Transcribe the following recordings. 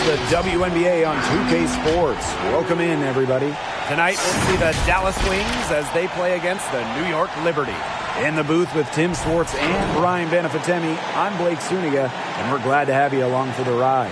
the WNBA on 2K Sports. Welcome in, everybody. Tonight we'll see the Dallas Wings as they play against the New York Liberty. In the booth with Tim Swartz and Brian Benefitemi, I'm Blake Suniga, and we're glad to have you along for the ride.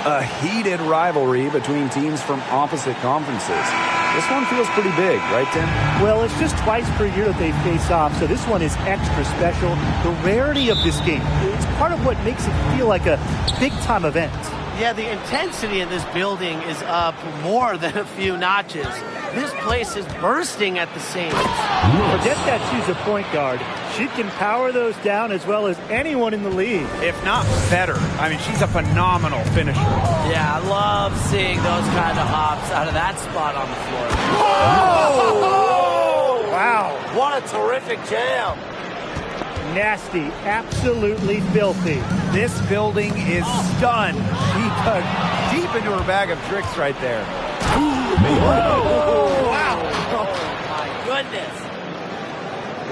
A heated rivalry between teams from opposite conferences. This one feels pretty big, right, Tim? Well, it's just twice per year that they face off, so this one is extra special. The rarity of this game, it's part of what makes it feel like a big-time event. Yeah, the intensity in this building is up more than a few notches. This place is bursting at the seams. Forget that she's a point guard. She can power those down as well as anyone in the league. If not better. I mean, she's a phenomenal finisher. Yeah, I love seeing those kind of hops out of that spot on the floor. Oh! Wow. What a terrific jam. Nasty, absolutely filthy. This building is stunned. She dug deep into her bag of tricks right there. Whoa. Wow. Oh, my goodness.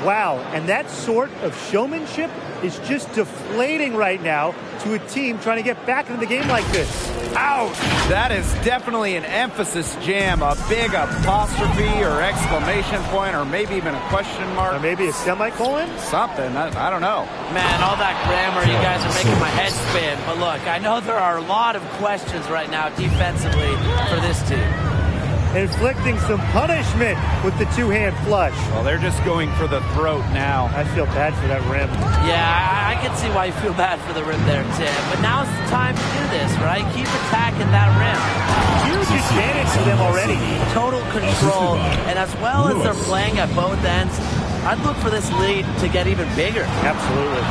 Wow, and that sort of showmanship is just deflating right now to a team trying to get back into the game like this. Ouch! That is definitely an emphasis jam, a big apostrophe or exclamation point, or maybe even a question mark. Or maybe a semicolon? Something, I don't know. Man, all that grammar, you guys are making my head spin. But look, I know there are a lot of questions right now defensively for this team. Inflicting some punishment with the two-hand flush. Well, they're just going for the throat now. I feel bad for that rim. Yeah, I can see why you feel bad for the rim there, Tim. But now's the time to do this, right? Keep attacking that rim. Huge advantage for them already. Total control. And as well as they're playing at both ends, I'd look for this lead to get even bigger. Absolutely.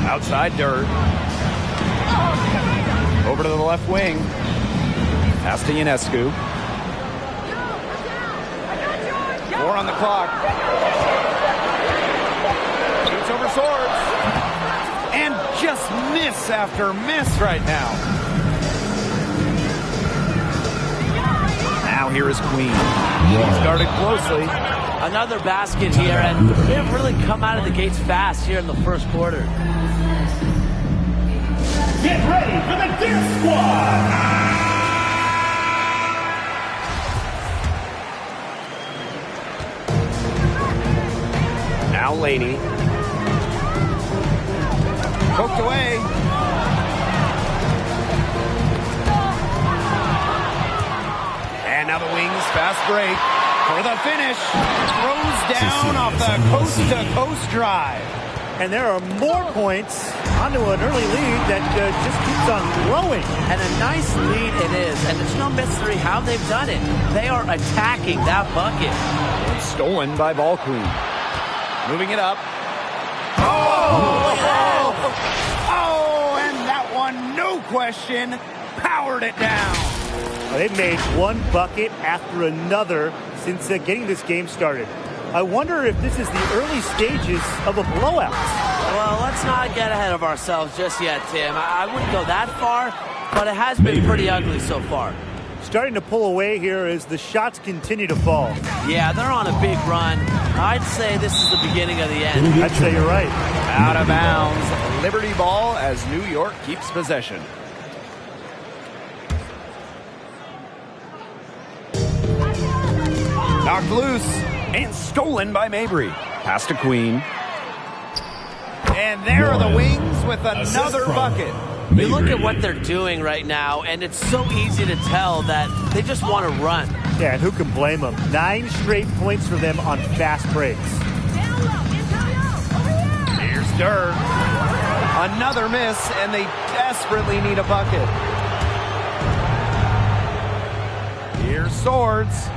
Outside dirt. Over to the left wing. Pass to Ionescu. 4 on the clock. Shoots over Swords. And just miss after miss right now. Now here is Queen. She started closely. Another basket here, and they have really come out of the gates fast here in the first quarter. Get ready for the Dance Squad! Now Laney. Poked away. And now the Wings fast break for the finish. Throws down off the coast-to-coast drive. And there are more points onto an early lead that just keeps on growing. And a nice lead it is. And it's no mystery how they've done it. They are attacking that bucket. Stolen by Ball Queen. Moving it up. And that one, no question, powered it down. They've made one bucket after another since getting this game started. I wonder if this is the early stages of a blowout. Well, let's not get ahead of ourselves just yet, Tim. I wouldn't go that far, but it has been pretty ugly so far. Starting to pull away here as the shots continue to fall. Yeah, they're on a big run. I'd say this is the beginning of the end. I'd say you're right. Out of bounds. Liberty ball as New York keeps possession. Knocked loose and stolen by Mabry. Pass to Queen. And there are the Wings with another bucket. You look at what they're doing right now, and it's so easy to tell that they just want to run. Yeah, and who can blame them? 9 straight points for them on fast breaks. Here's Durr. Another miss, and they desperately need a bucket. Here's Swords.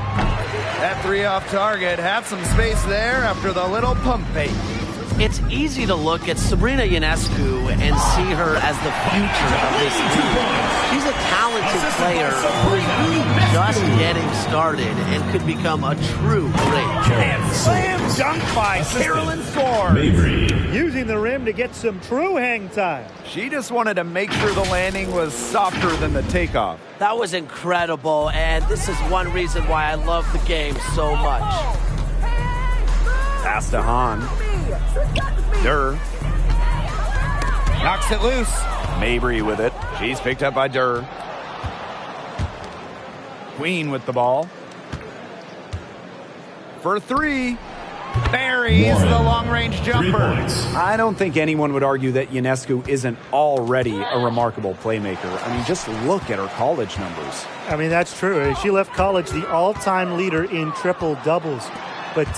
That 3 off target had some space there after the little pump fake. It's easy to look at Sabrina Ionescu and see her as the future of this team. She's a talented player who's just getting started and could become a true great. And slam dunk by Carolyn Swords. Using the rim to get some true hang time. She just wanted to make sure the landing was softer than the takeoff. That was incredible, and this is one reason why I love the game so much. Pass to Hahn. Durr. Knocks it loose. Mabry with it. She's picked up by Durr. Queen with the ball. For three. Buries the long-range jumper. I don't think anyone would argue that Ionescu isn't already a remarkable playmaker. I mean, just look at her college numbers. I mean, that's true. She left college the all-time leader in triple-doubles. But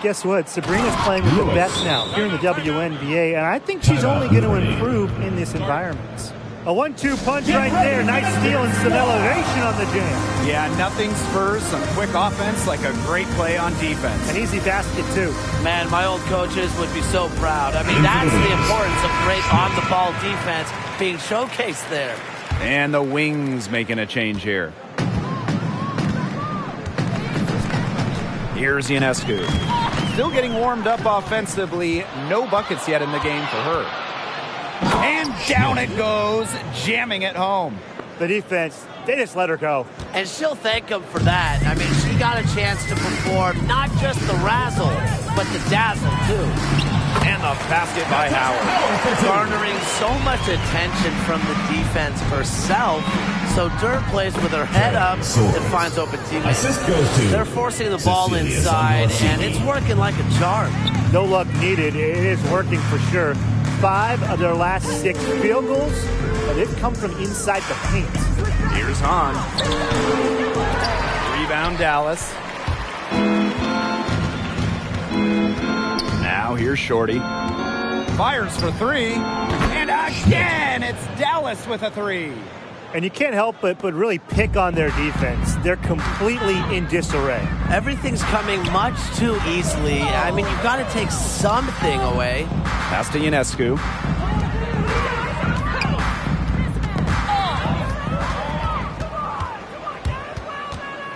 guess what? Sabrina's playing with the best now here in the WNBA, and I think she's only going to improve in this environment. A 1-2 punch right there. Nice steal and some elevation on the jam. Yeah, nothing spurs some quick offense like a great play on defense. An easy basket, too. Man, my old coaches would be so proud. I mean, that's the importance of great on-the-ball defense being showcased there. And the Wings making a change here. Here's Ionescu. Still getting warmed up offensively. No buckets yet in the game for her. And down it goes, jamming it home. The defense, they just let her go. And she'll thank them for that. I mean, she got a chance to perform not just the razzle, but the dazzle, too. And the basket by Howard. Garnering so much attention from the defense herself. So Durr plays with her head up and finds open teammates. They're forcing the ball inside, and it's working like a charm. No luck needed. It is working for sure. 5 of their last 6 field goals, but they've come from inside the paint. Here's Hahn. Rebound Dallas. Now here's Shorty. Fires for 3. And again, it's Dallas with a 3. And you can't help but really pick on their defense. They're completely in disarray. Everything's coming much too easily. I mean, you've got to take something away. Pass to Ionescu.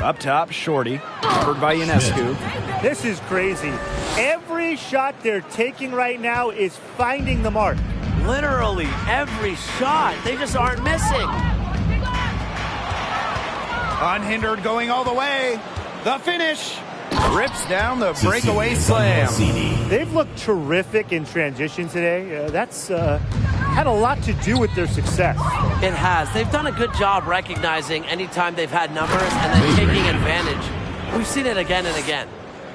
Up top, Shorty. Covered by Ionescu. This is crazy. Every shot they're taking right now is finding the mark. Literally every shot. They just aren't missing. Unhindered going all the way. The finish. Rips down the breakaway slam. They've looked terrific in transition today. That's had a lot to do with their success. It has. They've done a good job recognizing anytime they've had numbers and then taking advantage. We've seen it again and again.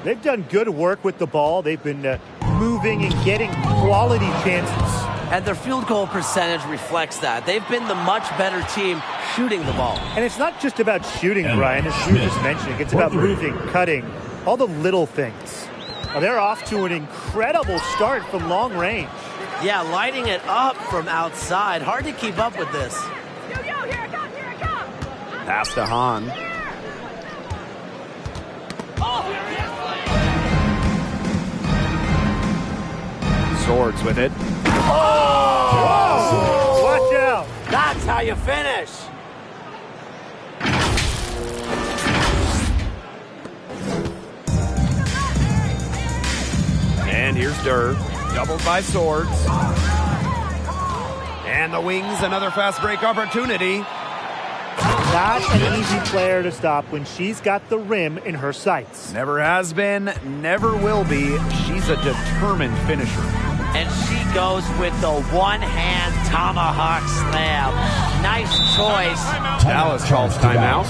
They've done good work with the ball. They've been moving and getting quality chances. And their field goal percentage reflects that. They've been the much better team shooting the ball. And it's not just about shooting, Brian, as you were just mentioning. It's about moving, cutting, all the little things. Well, they're off to an incredible start from long range. Yeah, lighting it up from outside. Hard to keep up with this. Pass to Hahn. Swords with it. Oh! Watch out! That's how you finish. And here's Durr. Doubled by Swords. And the Wings, another fast break opportunity. Not an easy player to stop when she's got the rim in her sights. Never has been, never will be. She's a determined finisher. And she goes with the one-hand tomahawk slam. Nice choice. Dallas calls timeout.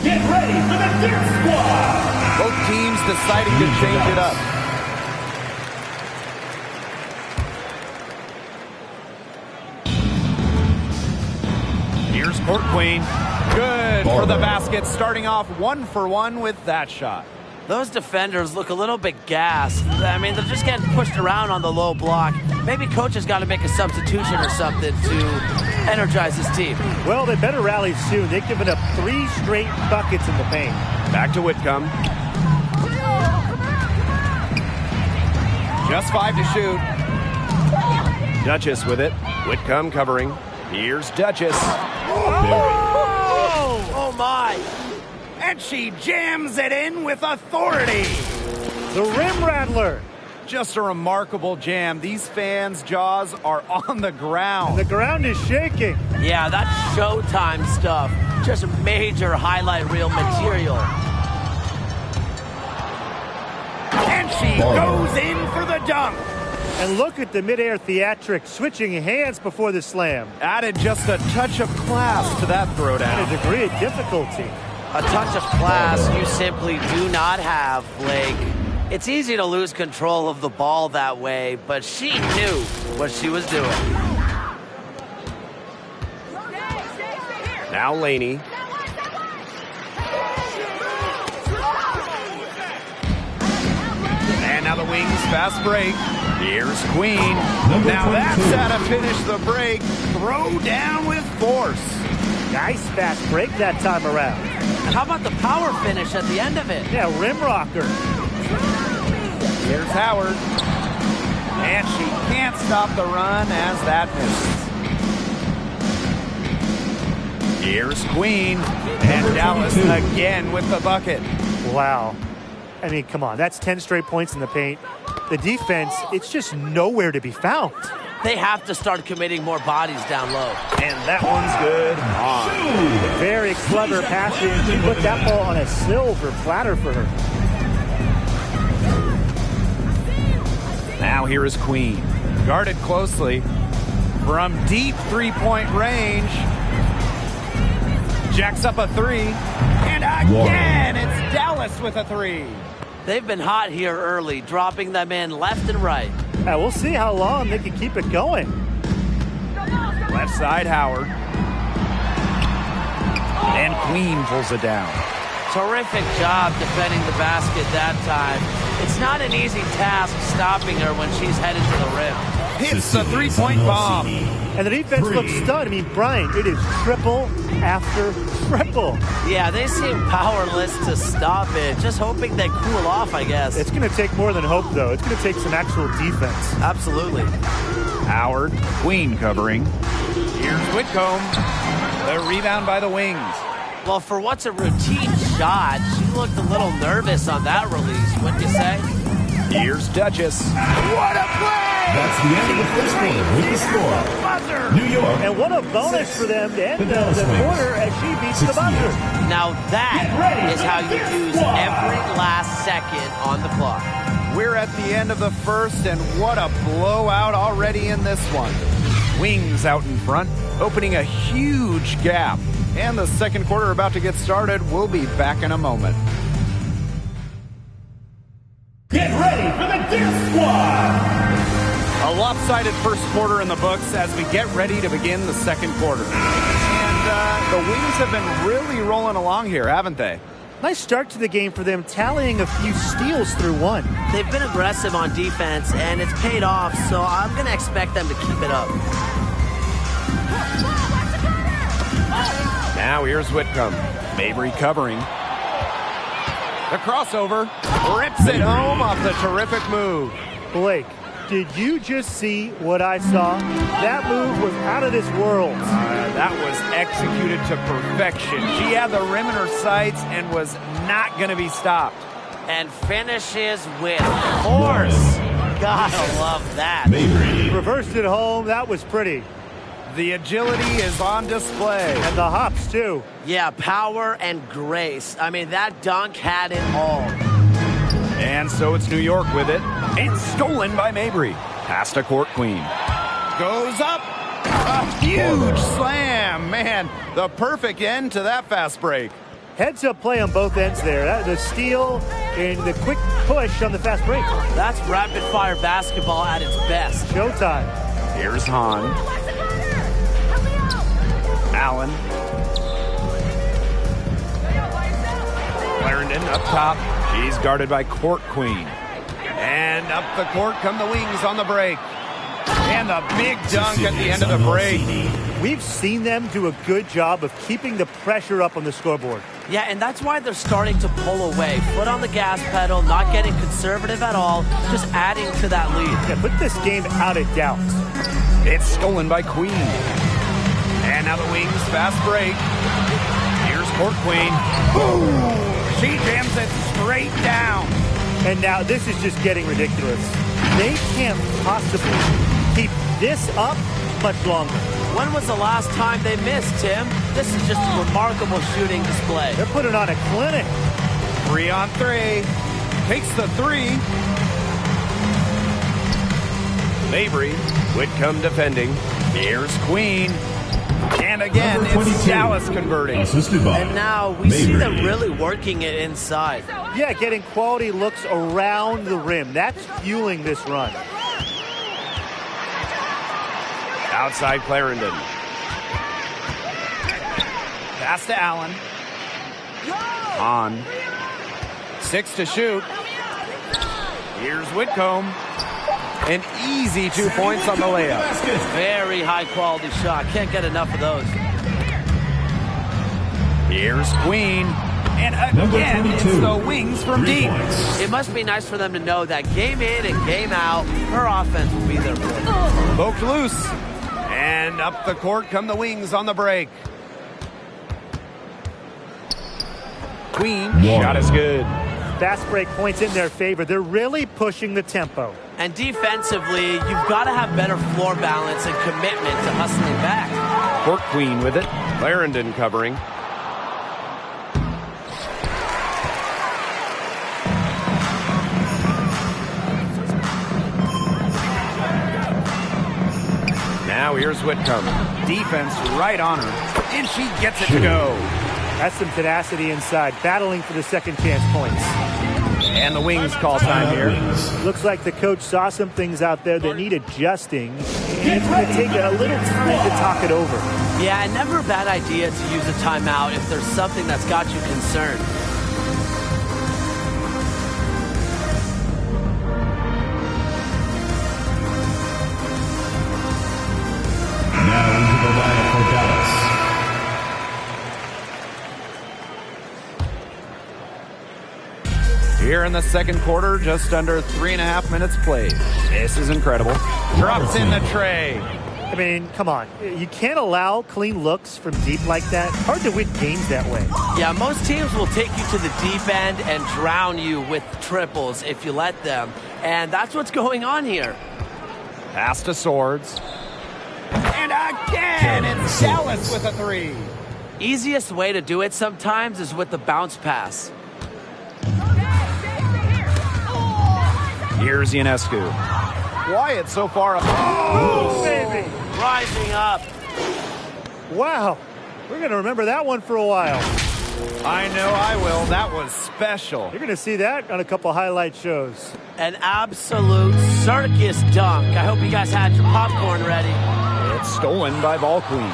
Get ready for the Dip Squad. Both teams deciding to change it up. Here's Court Queen. Good for the basket, starting off 1-for-1 with that shot. Those defenders look a little bit gassed. I mean, they're just getting pushed around on the low block. Maybe coach has got to make a substitution or something to energize his team. Well, they better rally soon. They've given up 3 straight buckets in the paint. Back to Whitcomb. Just 5 to shoot. Duchess with it. Whitcomb covering. Here's Duchess. Oh my! And she jams it in with authority. The rim rattler. Just a remarkable jam. These fans' jaws are on the ground. The ground is shaking. Yeah, that's Showtime stuff. Just major highlight reel material. And she goes in for the dunk. And look at the midair theatrics, switching hands before the slam. Added just a touch of class to that throwdown. And a degree of difficulty. A touch of class you simply do not have, Blake. It's easy to lose control of the ball that way, but she knew what she was doing. Now Laney. And now the Wings fast break. Here's Queen. Now that's how to finish the break. Throw down with force. Nice fast break that time around. And how about the power finish at the end of it? Yeah, rim rocker. Here's Howard. And she can't stop the run as that misses. Here's Queen. And Dallas again with the bucket. Wow. I mean, come on. That's 10 straight points in the paint. The defense, it's just nowhere to be found. They have to start committing more bodies down low. And that one's good. On. Very clever passing. She put that ball on a silver platter for her. Now here is Queen. Guarded closely from deep three-point range. Jacks up a three. And again, it's Dallas with a three. They've been hot here early, dropping them in left and right. We'll see how long they can keep it going. Left side, Howard. And Queen pulls it down. Terrific job defending the basket that time. It's not an easy task stopping her when she's headed to the rim. Hits the three-point bomb. And the defense looks stunned. I mean, Brian, it is triple after triple. Yeah, they seem powerless to stop it. Just hoping they cool off, I guess. It's going to take more than hope, though. It's going to take some actual defense. Absolutely. Howard, Queen covering. Here's Whitcomb. The rebound by the Wings. Well, for what's a routine shot, she looked a little nervous on that release, wouldn't you say? Here's Duchess. What a play! That's the end of the first quarter with the score. New York. And what a bonus for them to end the quarter as she beats the buzzer. Now that is how you use every last second on the clock. We're at the end of the first, and what a blowout already in this one. Wings out in front, opening a huge gap. And the second quarter about to get started. We'll be back in a moment. Get ready for the Deer Squad! A lopsided first quarter in the books as we get ready to begin the second quarter. And the Wings have been really rolling along here, haven't they? Nice start to the game for them, tallying a few steals through one. They've been aggressive on defense, and it's paid off, so I'm going to expect them to keep it up. Now here's Whitcomb. Mabry covering. The crossover. Rips it home off the terrific move. Blake, did you just see what I saw? That move was out of this world. That was executed to perfection. She had the rim in her sights and was not going to be stopped. And finishes with force. Gotta love that. Mabry. Reversed it home. That was pretty. The agility is on display. And the hops, too. Yeah, power and grace. I mean, that dunk had it all. And so it's New York with it. And stolen by Mabry. Pass to Court Queen. Goes up. A huge slam. Man, the perfect end to that fast break. Heads-up play on both ends there. The steal and the quick push on the fast break. That's rapid-fire basketball at its best. Showtime. Here's Hahn. Allen. Clarendon up top. She's guarded by Court Queen. And up the court come the Wings on the break. And the big dunk at the end of the break. We've seen them do a good job of keeping the pressure up on the scoreboard. Yeah, and that's why they're starting to pull away. Foot on the gas pedal, not getting conservative at all, just adding to that lead. Yeah, put this game out of doubt. It's stolen by Queen. And now the Wings fast break. Here's Court Queen. Boom! She jams it straight down. And now this is just getting ridiculous. They can't possibly keep this up much longer. When was the last time they missed, Tim? This is just a remarkable shooting display. They're putting on a clinic. 3-on-3. Takes the three. Mabry, Whitcomb defending. Here's Queen. And again, Number 22, it's Dallas converting. Assisted by And now we see Mabry. them really working it inside. Yeah, getting quality looks around the rim. That's fueling this run. Outside Clarendon. Pass to Allen. On. 6 to shoot. Here's Whitcomb. An easy 2 points on the layup. Very high quality shot. Can't get enough of those. Here's Queen. And again, it's the wings from 3 deep. points. It must be nice for them to know that game in and game out, her offense will be there for them. Poked loose. And up the court come the wings on the break. Queen, shot is good. Fast break points in their favor. They're really pushing the tempo. And defensively, you've got to have better floor balance and commitment to hustling back. Court Queen with it. Clarendon covering. Now here's Whitcomb. Defense right on her. And she gets it to go. That's some tenacity inside, battling for the second chance points. And the wings call time here. Looks like the coach saw some things out there that need adjusting, and it's going to take a little time to talk it over. Yeah, never a bad idea to use a timeout if there's something that's got you concerned. Now into the lineup for Dallas. Here in the second quarter, just under 3.5 minutes played. This is incredible. Drops in the tray. I mean, come on. You can't allow clean looks from deep like that. Hard to win games that way. Yeah, most teams will take you to the deep end and drown you with triples if you let them. And that's what's going on here. Pass to Swords. And again, it's Dallas with a three. Easiest way to do it sometimes is with the bounce pass. Here's Ionescu. Quiet so far. Oh, baby. Rising up. Wow. We're going to remember that one for a while. I know I will. That was special. You're going to see that on a couple highlight shows. An absolute circus dunk. I hope you guys had your popcorn ready. It's stolen by Ball Queen.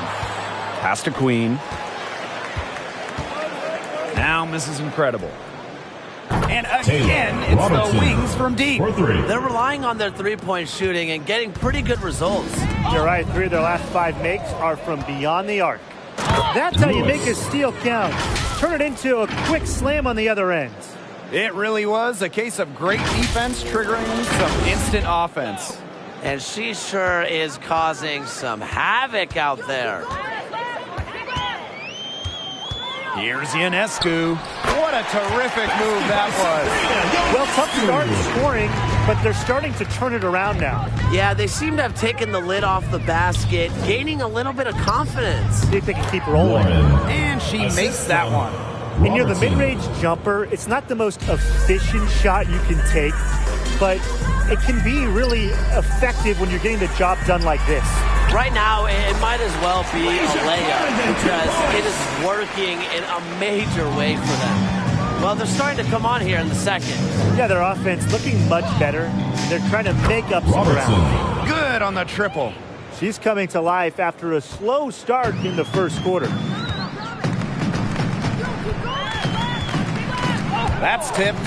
Pass to Queen. Now Mrs. Incredible. And again, it's Robertson the wings from deep. For three. They're relying on their three-point shooting and getting pretty good results. You're right. 3 of their last 5 makes are from beyond the arc. That's how you make a steal count. Turn it into a quick slam on the other end. It really was a case of great defense triggering some instant offense. And she sure is causing some havoc out there. Here's Ionescu. What a terrific move that was. Well, tough start scoring, but they're starting to turn it around now. Yeah, they seem to have taken the lid off the basket, gaining a little bit of confidence. See if they can keep rolling. And she makes that one. And the mid-range jumper, it's not the most efficient shot you can take, but it can be really effective when you're getting the job done like this. Right now, it might as well be a layup because it is working in a major way for them. Well, they're starting to come on here in the second. Yeah, their offense looking much better. They're trying to make up some ground. Good on the triple. She's coming to life after a slow start in the first quarter. That's tipped.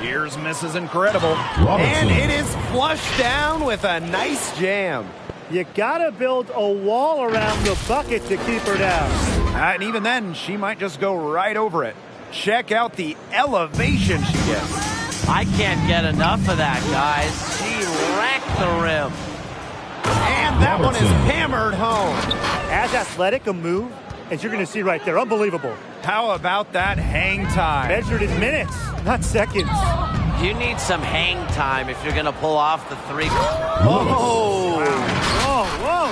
Here's Mrs. Incredible. Robertson. And it is flushed down with a nice jam. You gotta build a wall around the bucket to keep her down. And even then, she might just go right over it. Check out the elevation she gets. I can't get enough of that, guys. She wrecked the rim. And that one is hammered home. As athletic a move as you're going to see right there. Unbelievable. How about that hang time? Measured in minutes, not seconds. You need some hang time if you're going to pull off the three. Oh, whoa.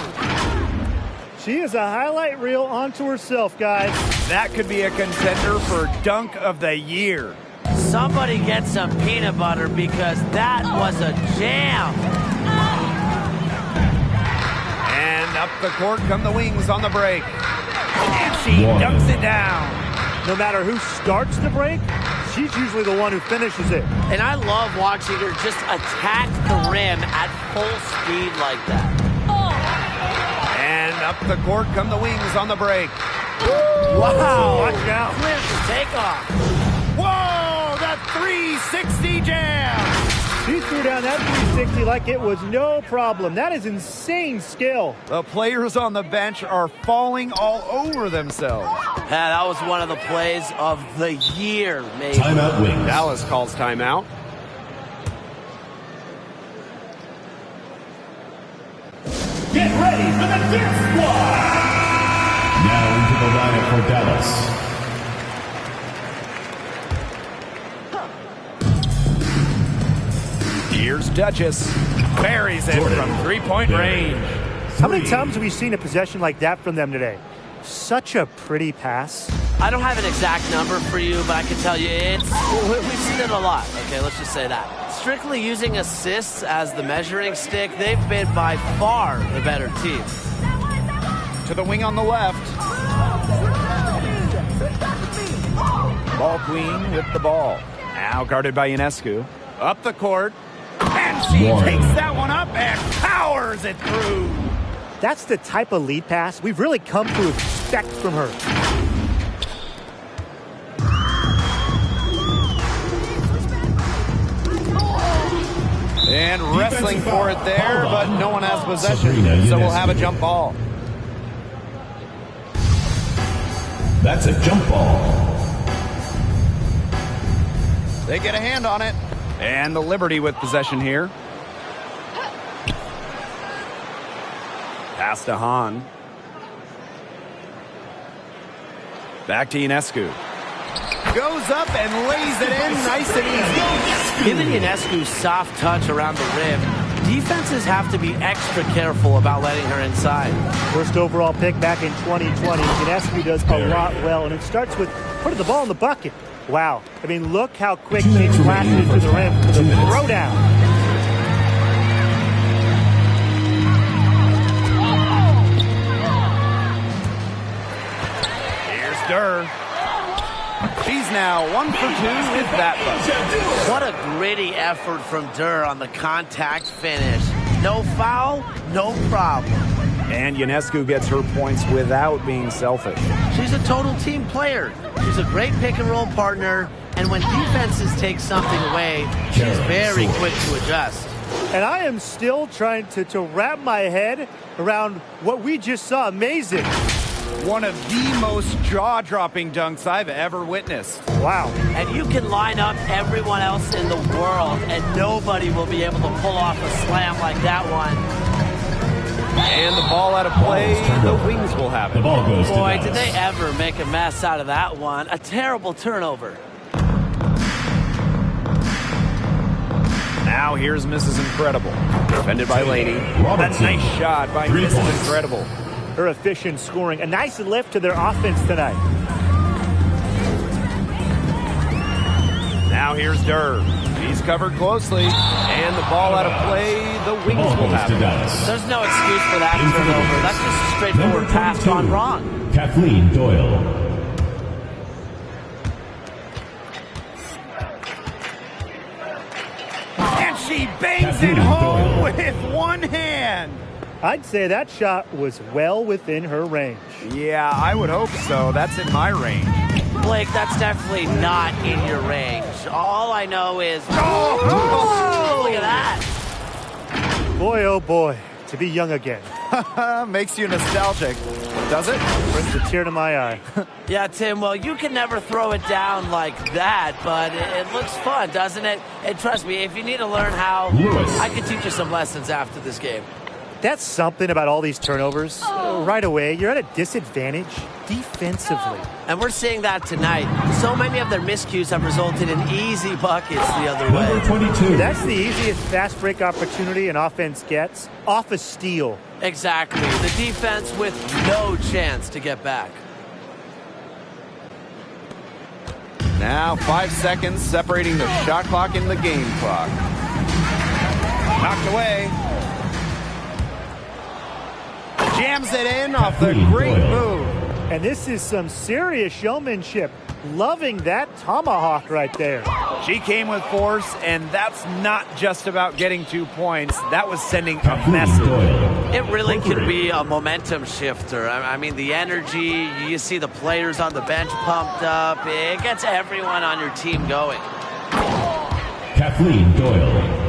She is a highlight reel onto herself, guys. That could be a contender for dunk of the year. Somebody get some peanut butter because that was a jam. And up the court come the Wings on the break. And she dunks it down. No matter who starts the break, she's usually the one who finishes it. And I love watching her just attack the rim at full speed like that. And up the court come the Wings on the break. Wow, watch out. Clears the takeoff. Whoa, that 360 jam. She threw down that 360 like it was no problem. That is insane skill. The players on the bench are falling all over themselves. Yeah, that was one of the plays of the year, maybe. Timeout Wings. Dallas calls timeout. Get ready for the Dirt Squad. Now into the lineup for Dallas. Here's Duchess. Buries it from three-point range. How many times have we seen a possession like that from them today? Such a pretty pass. I don't have an exact number for you, but I can tell you we've seen it a lot. Okay, let's just say that. Strictly using assists as the measuring stick, they've been by far the better team. To the wing on the left. Ball queen with the ball. Now guarded by Ionescu. Up the court. And she takes that one up and powers it through. That's the type of lead pass we've really come to expect from her. And wrestling for it there, but no one has possession, so we'll have a jump ball. That's a jump ball. They get a hand on it. And the Liberty with possession here. Pass to Hahn. Back to Ionescu. Goes up and lays it in nice and easy. Given Ionescu's soft touch around the rim, defenses have to be extra careful about letting her inside. First overall pick back in 2020. Ionescu does a lot well, and it starts with putting the ball in the bucket. Wow. I mean, look how quick she flashes to the rim for the throwdown. Here's Durr. She's now 1 for 2 with that bucket. What a gritty effort from Durr on the contact finish. No foul, no problem. And Ionescu gets her points without being selfish. She's a total team player. She's a great pick-and-roll partner, and when defenses take something away, she's very quick to adjust. And I am still trying to wrap my head around what we just saw. Amazing. One of the most jaw-dropping dunks I've ever witnessed. Wow. And you can line up everyone else in the world, and nobody will be able to pull off a slam like that one. And the ball out of play, the Wings will have it. The ball goes to Boy, Dallas. did they ever make a mess out of that one. A terrible turnover. Now here's Mrs. Incredible. Defended by Laney. A Robertson. nice shot by 3 Mrs. points. Incredible. Her efficient scoring. A nice lift to their offense tonight. Now here's Durr. He's covered closely. And the ball out of play, the Wings Ball will goes have to it. Dallas. There's no excuse for that turnover. That's just a straightforward Number pass 22, gone wrong. Kathleen Doyle. And she bangs Kathleen it home Doyle. with one hand. I'd say that shot was well within her range. Yeah, I would hope so. That's in my range. Blake, that's definitely not in your range. All I know is... Oh! Look at that. Boy, oh boy, to be young again. Makes you nostalgic, does it? Brings a tear to my eye. Yeah, Tim, well, you can never throw it down like that, but it looks fun, doesn't it? And trust me, if you need to learn how, Lewis. I can teach you some lessons after this game. That's something about all these turnovers. Right away, you're at a disadvantage defensively. And we're seeing that tonight. So many of their miscues have resulted in easy buckets the other Number way. 22. That's the easiest fast break opportunity an offense gets. Off a steal. Exactly. The defense with no chance to get back. Now 5 seconds separating the shot clock and the game clock. Knocked away. Jams it in off the great move. And this is some serious showmanship. Loving that tomahawk right there. She came with force, and that's not just about getting 2 points. That was sending a message. It really could be a momentum shifter. I mean, the energy, you see the players on the bench pumped up. It gets everyone on your team going. Kathleen Doyle.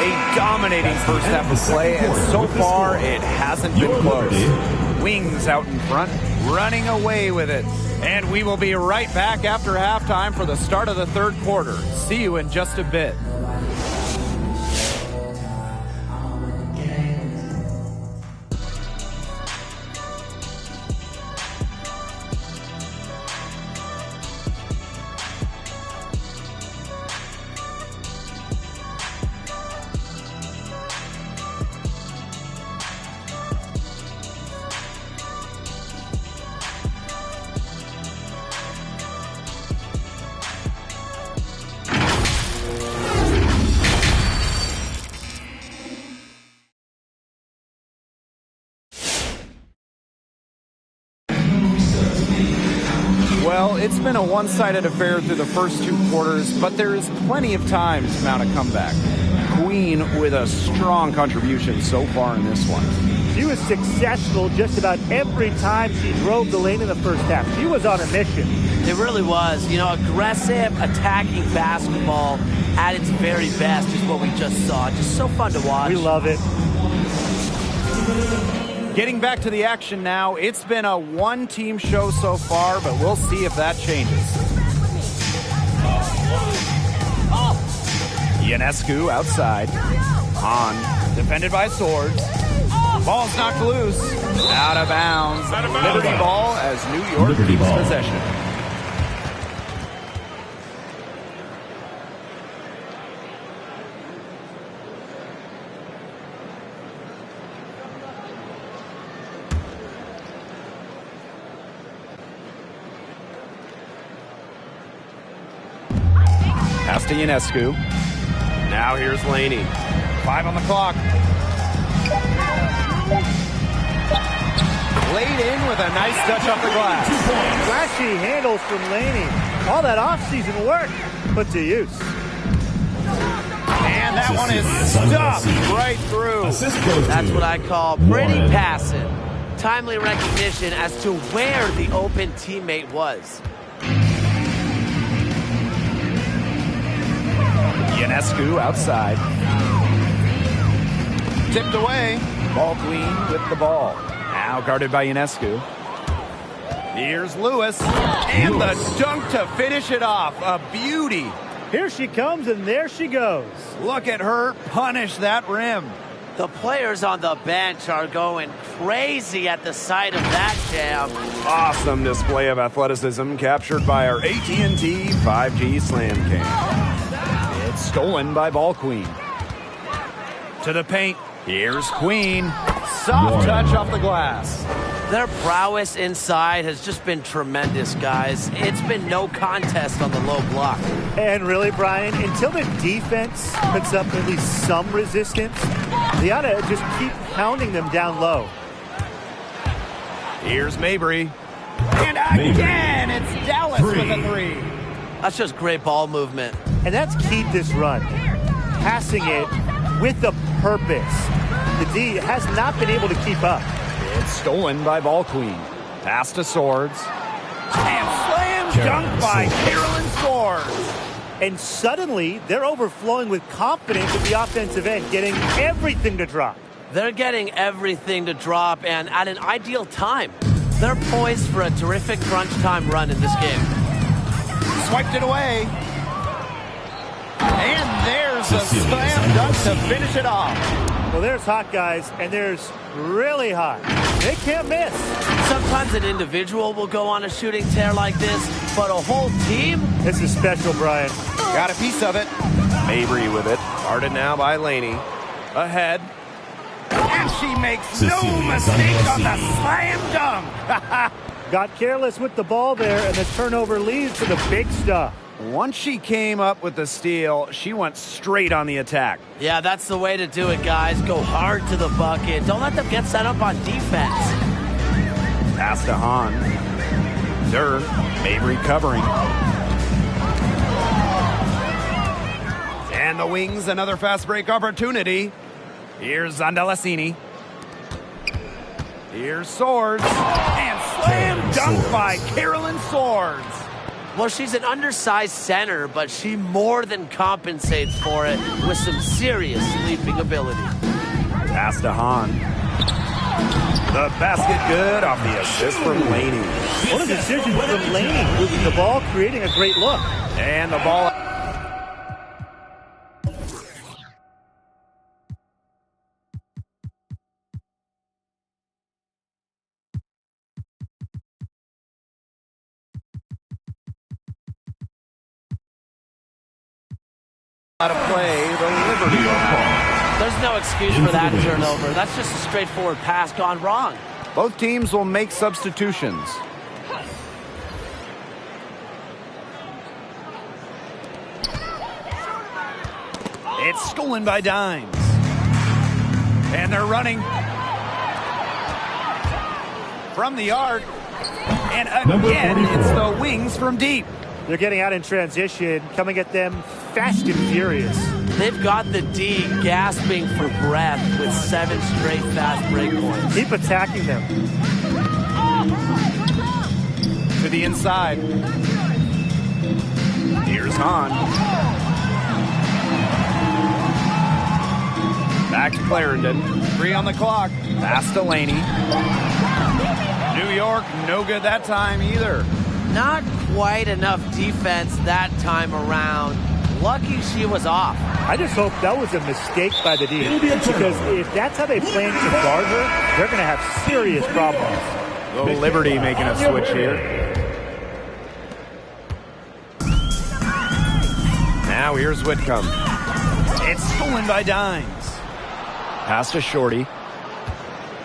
A dominating first half of play, and so far it hasn't been close. Wings out in front, running away with it. And we will be right back after halftime for the start of the third quarter. See you in just a bit. Well, it's been a one-sided affair through the first 2 quarters, but there is plenty of time to mount a comeback. Queen with a strong contribution so far in this one. She was successful just about every time she drove the lane in the first half. She was on a mission. It really was. You know, aggressive, attacking basketball at its very best is what we just saw. Just so fun to watch. We love it. Getting back to the action now, it's been a one-team show so far, but we'll see if that changes. Ionescu outside. On. Defended by Swords. Ball's knocked loose. Out of bounds. Liberty ball as New York keeps possession. Pass to Ionescu. Now here's Laney. 5 on the clock. Laid in with a nice touch off the glass. Flashy handles from Laney. All that offseason work put to use. And that one is stuffed right through. That's what I call pretty passive. Timely recognition as to where the open teammate was. Ionescu outside. Tipped away. Ball Queen with the ball. Now guarded by Ionescu. Here's Lewis. And the dunk to finish it off. A beauty. Here she comes, and there she goes. Look at her punish that rim. The players on the bench are going crazy at the sight of that jam. Awesome display of athleticism captured by our AT&T 5G Slam Cam. It's stolen by Ball Queen. To the paint. Here's Queen. Soft touch off the glass. Their prowess inside has just been tremendous, guys. It's been no contest on the low block. And really, Brian, until the defense puts up at least some resistance, they ought to just keep pounding them down low. Here's Mabry. And again, it's Dallas with a three. That's just great ball movement. And that's keyed this run. Passing it with a purpose. The D has not been able to keep up. It's stolen by Ball Queen. Pass to Swords. And slam dunk by Carolyn Swords. And suddenly, they're overflowing with confidence at the offensive end, getting everything to drop. They're getting everything to drop, and at an ideal time. They're poised for a terrific crunch time run in this game. Swiped it away. And there's a slam dunk to finish it off. Well, there's hot, guys, and there's really hot. They can't miss. Sometimes an individual will go on a shooting tear like this, but a whole team? This is special, Brian. Got a piece of it. Mabry with it. Guarded now by Laney. Ahead. And And she makes no mistake on the slam dunk. Got careless with the ball there, and the turnover leads to the big stuff. Once she came up with the steal, she went straight on the attack. Yeah, that's the way to do it, guys. Go hard to the bucket. Don't let them get set up on defense. Pass to Hahn. Durr, Mabry covering. And the Wings, another fast break opportunity. Here's Zandalasini. Here's Swords. And slam dunk by Carolyn Swords. Well, she's an undersized center, but she more than compensates for it with some serious leaping ability. Pass to Hahn. The basket good off the assist from Laney. What a decision from Laney, moving the ball, creating a great look. And the ball. Out of play, the Liberty ball. There's no excuse for that turnover. That's just a straightforward pass gone wrong. Both teams will make substitutions. It's stolen by Dimes. And they're running from the arc. And again, it's the Wings from deep. They're getting out in transition, coming at them fast and furious. They've got the D gasping for breath with 7 straight fast break points. Keep attacking them. To the inside. Here's Hahn. Back to Clarendon. 3 on the clock. Pass to Laney. New York, no good that time either. Not quite enough defense that time around. Lucky she was off. I just hope that was a mistake by the D. Because if that's how they plan to guard her, they're going to have serious problems. The Liberty making a switch here. Now here's Whitcomb. It's stolen by Dimes. Pass to Shorty.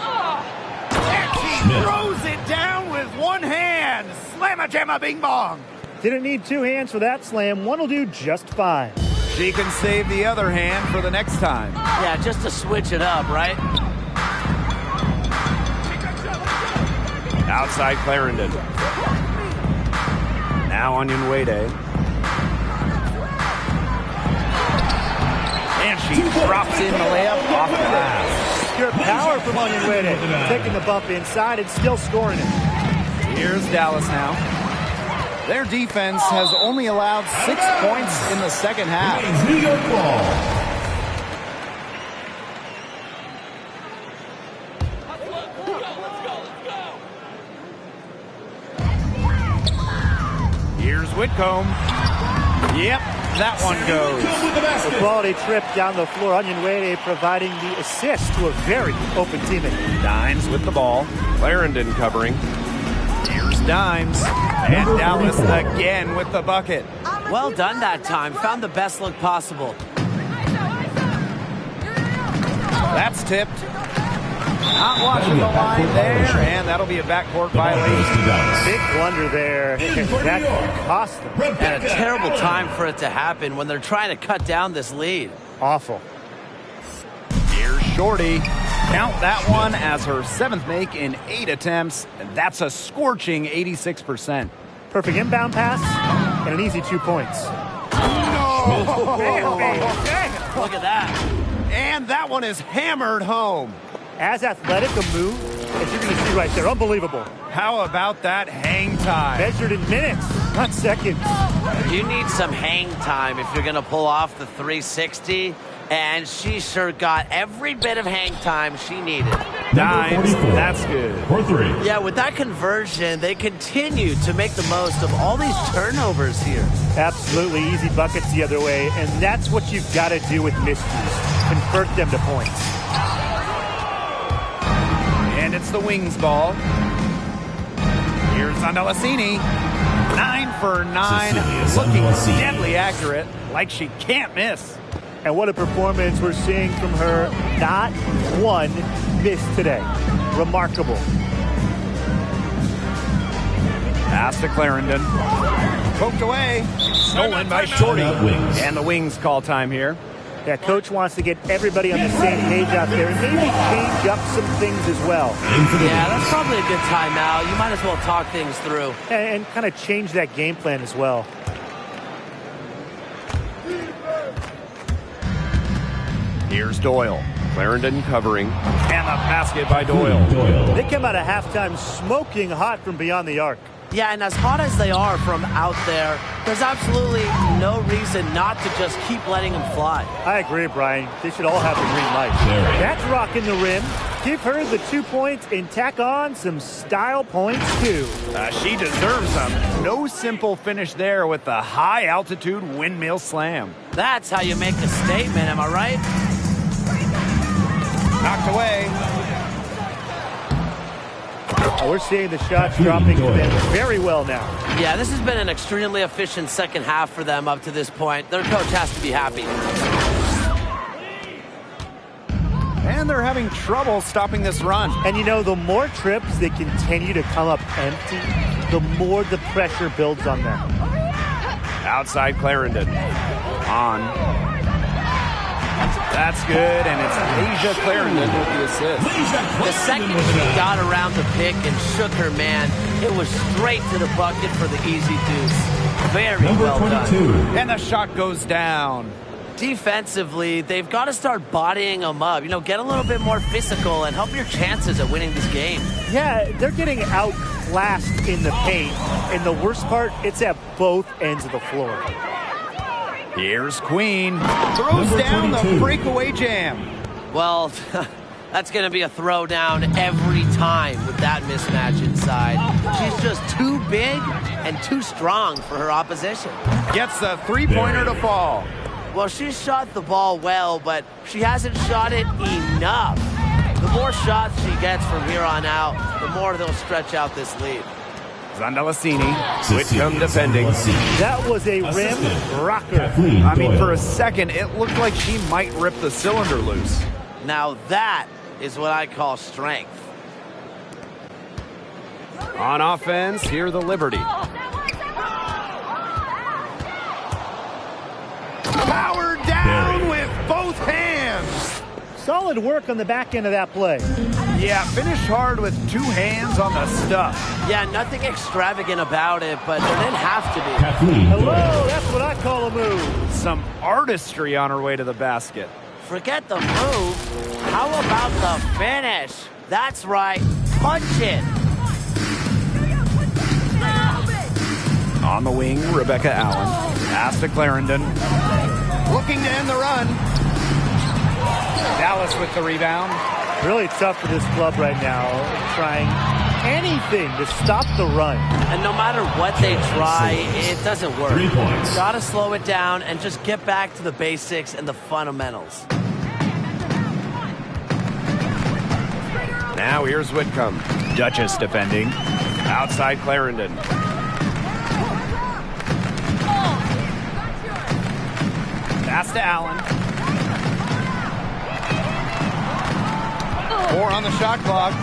And she throws it down with one hand. Slamma-jamma bing bong. Didn't need 2 hands for that slam. One will do just fine. She can save the other hand for the next time. Yeah, just to switch it up, right? Outside Clarendon. Now MyWNBA. And she drops in the layup off the glass. Pure power from MyWNBA. Taking the bump inside and still scoring it. Here's Dallas now. Their defense has only allowed 6 points in the second half. New York ball. Here's Whitcomb. Yep, that one goes. A quality trip down the floor. MyWNBA providing the assist to a very open teammate. Dimes with the ball. Clarendon covering. Here's Dimes. And Dallas again with the bucket. Well done that time. Found the best look possible. That's tipped. Not watching the line there, and that'll be a backcourt violation. Big blunder there. That could cost them. And a terrible time for it to happen when they're trying to cut down this lead. Awful. Here's Shorty. Count that one as her 7th make in 8 attempts. And that's a scorching 86%. Perfect inbound pass and an easy 2 points. Look at that. And that one is hammered home. As athletic a move as you're going to see right there. Unbelievable. How about that hang time? Measured in minutes, not seconds. You need some hang time if you're going to pull off the 360. And she sure got every bit of hang time she needed. Dimes, that's good. For 3. Yeah, with that conversion, they continue to make the most of all these turnovers here. Absolutely easy buckets the other way, and that's what you've got to do with miscues. Convert them to points. And it's the Wings ball. Here's Zandalasini. 9 for 9. Looking deadly accurate, like she can't miss. And what a performance we're seeing from her. Not 1, missed today. Remarkable. Pass to Clarendon. Poked away. Stolen by Shorty. And the Wings call time here. Yeah, coach wants to get everybody on the same page out there and maybe change up some things as well. Yeah, that's probably a good timeout. You might as well talk things through. And kind of change that game plan as well. Here's Doyle. Clarendon covering. And the basket by Doyle. They come out of halftime smoking hot from beyond the arc. Yeah, and as hot as they are from out there, there's absolutely no reason not to just keep letting them fly. I agree, Brian. They should all have the green light. That's rocking the rim. Give her the 2 points and tack on some style points, too. She deserves them. No simple finish there with the high-altitude windmill slam. That's how you make a statement, am I right? Knocked away. We're seeing the shots dropping for them very well now. Yeah, this has been an extremely efficient second half for them up to this point. Their coach has to be happy. And they're having trouble stopping this run. And you know, the more trips they continue to come up empty, the more the pressure builds on them. Outside Clarendon. On. That's good, and it's Asia Clarendon with the assist. The second she got around the pick and shook her man, it was straight to the bucket for the easy deuce. Very well done. And the shot goes down. Defensively, they've got to start bodying them up. You know, get a little bit more physical and help your chances at winning this game. Yeah, they're getting outclassed in the paint, and the worst part, it's at both ends of the floor. Here's Queen. Throws down the breakaway jam. Well, that's going to be a throwdown every time with that mismatch inside. She's just too big and too strong for her opposition. Gets the three-pointer to fall. Well, she shot the ball well, but she hasn't shot it enough. The more shots she gets from here on out, the more they'll stretch out this lead. Zandalasini, Whitcomb defending. That was a rim rocker. I mean, for a second, it looked like she might rip the cylinder loose. Now that is what I call strength. On offense, here the Liberty. Power down with both hands. Solid work on the back end of that play. Yeah, finish hard with two hands on the stuff. Yeah, nothing extravagant about it, but it didn't have to be. Hello, that's what I call a move. Some artistry on her way to the basket. Forget the move. How about the finish? That's right. Punch it. On the wing, Rebecca Allen. Pass to Clarendon. Looking to end the run. Dallas with the rebound. Really tough for this club right now, trying anything to stop the run. And no matter what they try, it doesn't work. 3 points. Gotta slow it down and just get back to the basics and the fundamentals. Now here's Whitcomb. Duchess defending. Outside Clarendon. Pass to Allen. 4 on the shot clock.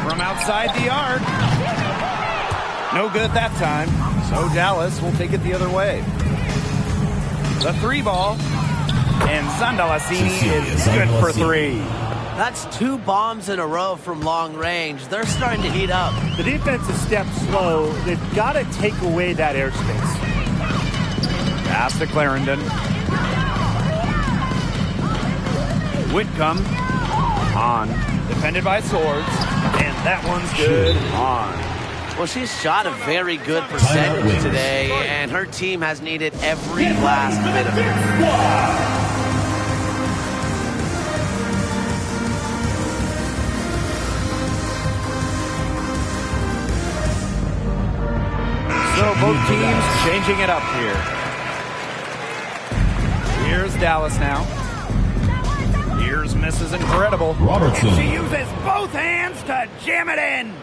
From outside the arc. No good that time. So Dallas will take it the other way. The 3 ball. And Zandalasini is good for 3. That's 2 bombs in a row from long range. They're starting to heat up. The defense is stepped slow. They've got to take away that airspace. Pass to Clarendon. Whitcomb on. Defended by Swords. And that one's good on. Well, she's shot a very good percentage today, and her team has needed every last bit of it. So both teams changing it up here. Here's Dallas now. Here's Mrs. Incredible. Robertson. She uses both hands to jam it in.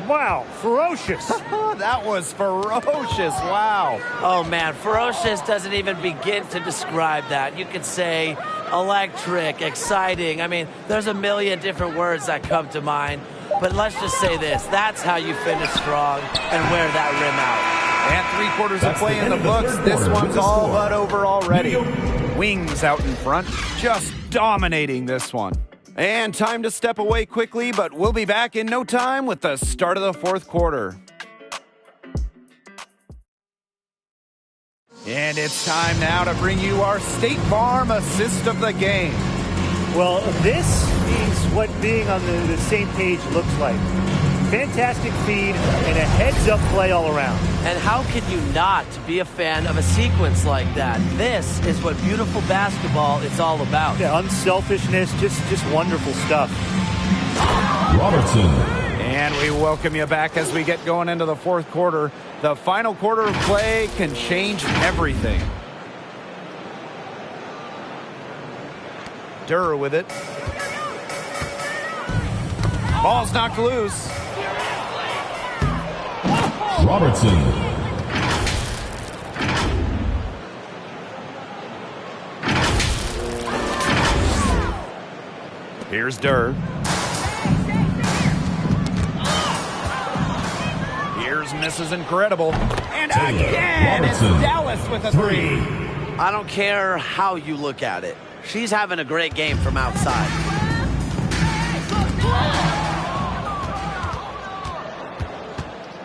Wow, ferocious. That was ferocious. Wow. Oh, man, ferocious doesn't even begin to describe that. You could say Electric, exciting. I mean, there's a million different words that come to mind. But let's just say this. That's how you finish strong and wear that rim out. And 3/4 of play in the books. This one's all but over already. Wings out in front, just dominating this one. And time to step away quickly, but we'll be back in no time with the start of the 4th quarter. And it's time now to bring you our State Farm assist of the game. Well, this is what being on the same page looks like. Fantastic feed and a heads-up play all around. And how can you not be a fan of a sequence like that? This is what beautiful basketball is all about. Yeah, unselfishness, just wonderful stuff. Robertson. And we welcome you back as we get going into the 4th quarter. The final quarter of play can change everything. Durr with it. Ball's knocked loose. Robertson. Here's Durr. Here's Mrs. Incredible. And again, it's Dallas with a 3. I don't care how you look at it. She's having a great game from outside.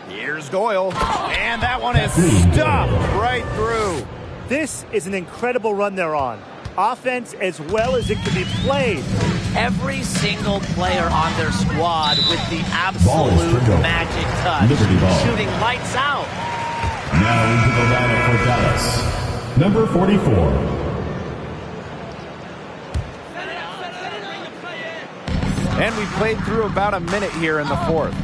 Here's Doyle. And that one is stuffed right through. This is an incredible run they're on. Offense as well as it can be played. Every single player on their squad with the absolute magic touch. Shooting lights out. Now into the lineup for Dallas. Number 44. And we played through about a minute here in the 4th.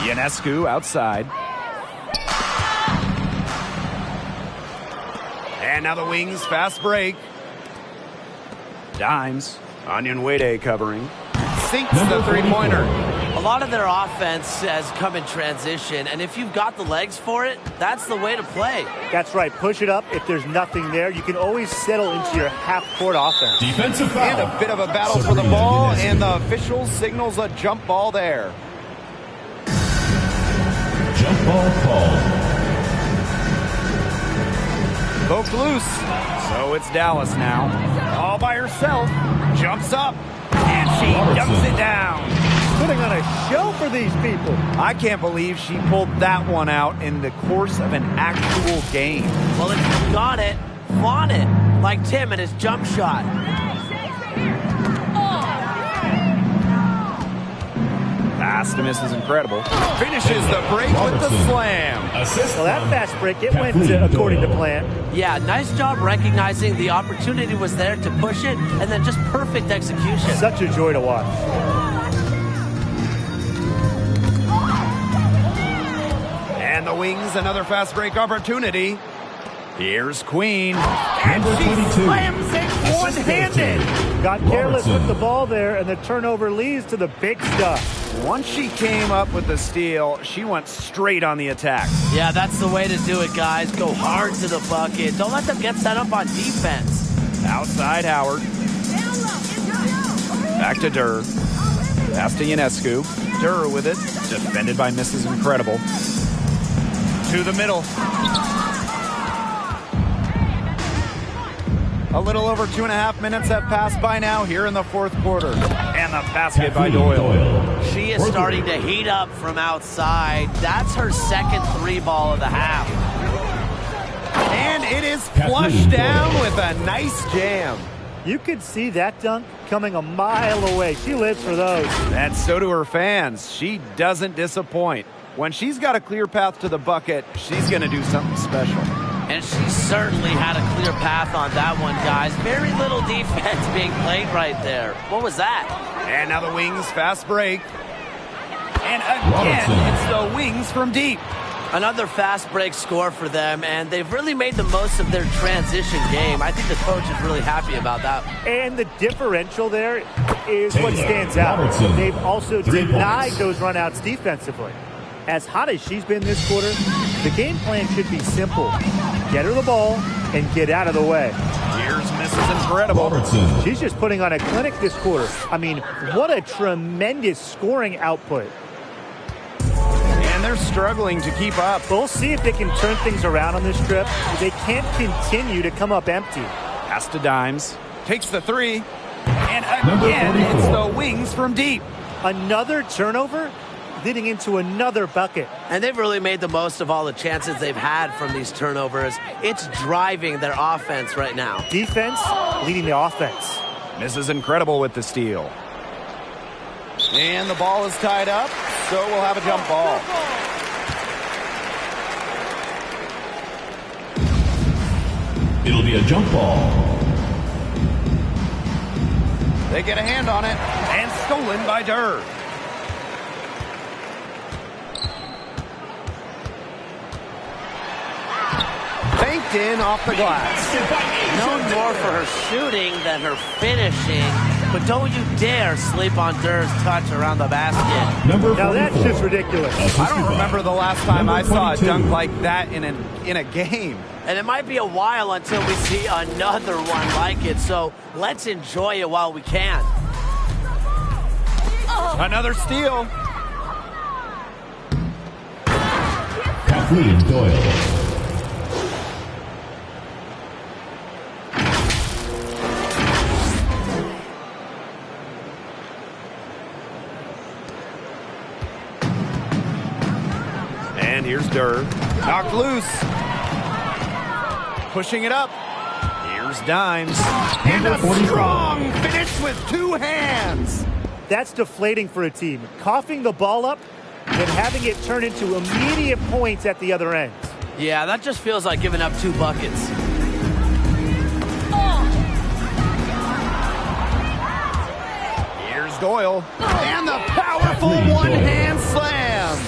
Ionescu outside. And now the Wings fast break. Dimes. MyWNBA covering. Sinks the 3-pointer. A lot of their offense has come in transition, and if you've got the legs for it, that's the way to play. That's right. Push it up. If there's nothing there, you can always settle into your half-court offense. Defensive foul. And a bit of a battle for the ball, and the official signals a jump ball there. Jump ball called. Poked loose. So it's Dallas now. All by herself. Jumps up. And she dumps it down. Putting on a show for these people. I can't believe she pulled that one out in the course of an actual game. Well, if you got it, flaunt it. Like Tim and his jump shot. Pass to Mrs. Incredible. Finishes the break with the slam. Well, that fast break, it went according to plan. Yeah, nice job recognizing the opportunity was there to push it, and then just perfect execution. Such a joy to watch. And the Wings, another fast break opportunity. Here's Queen. And she slams it one-handed. Got careless with the ball there, and the turnover leads to the big stuff. Once she came up with the steal, she went straight on the attack. Yeah, that's the way to do it, guys. Go hard to the bucket. Don't let them get set up on defense. Outside Howard. Back to Durr. Pass to Ionescu. Durr with it. Defended by Mrs. Incredible. To the middle. A little over 2.5 minutes have passed by now here in the 4th quarter. And the basket by Doyle. She is starting to heat up from outside. That's her second 3-ball of the half. And it is flushed down with a nice jam. You could see that dunk coming a mile away. She lives for those. And so do her fans. She doesn't disappoint. When she's got a clear path to the bucket, she's going to do something special. And she certainly had a clear path on that one, guys. Very little defense being played right there. What was that? And now the Wings fast break. And again, it's the Wings from deep. Another fast break score for them, and they've really made the most of their transition game. I think the coach is really happy about that. And the differential there is what stands out. They've also denied those runouts defensively. As hot as she's been this quarter, the game plan should be simple. Get her the ball, and get out of the way. Here's Mrs. Incredible. Robertson. She's just putting on a clinic this quarter. I mean, what a tremendous scoring output. And they're struggling to keep up. We'll see if they can turn things around on this trip. They can't continue to come up empty. Pass to Dimes. Takes the three. And again, it's the wings from deep. Another turnover, leading into another bucket. And they've really made the most of all the chances they've had from these turnovers. It's driving their offense right now. Defense leading the offense. Mrs. Incredible with the steal. And the ball is tied up, so we'll have a jump ball. It'll be a jump ball. They get a hand on it, and stolen by Durr. Banked in off the glass. Known more for her shooting than her finishing, but don't you dare sleep on Durr's touch around the basket. Number 44. Now that's just ridiculous. I don't remember the last time I saw a 22. dunk like that in a game. And it might be a while until we see another one like it, so let's enjoy it while we can. Another steal. Kathleen Doyle. And here's Durr. Knocked loose. Pushing it up. Here's Dimes. And a strong finish with two hands. That's deflating for a team. Coughing the ball up, then having it turn into immediate points at the other end. Yeah, that just feels like giving up 2 buckets. Here's Doyle. And the powerful one-hand slam.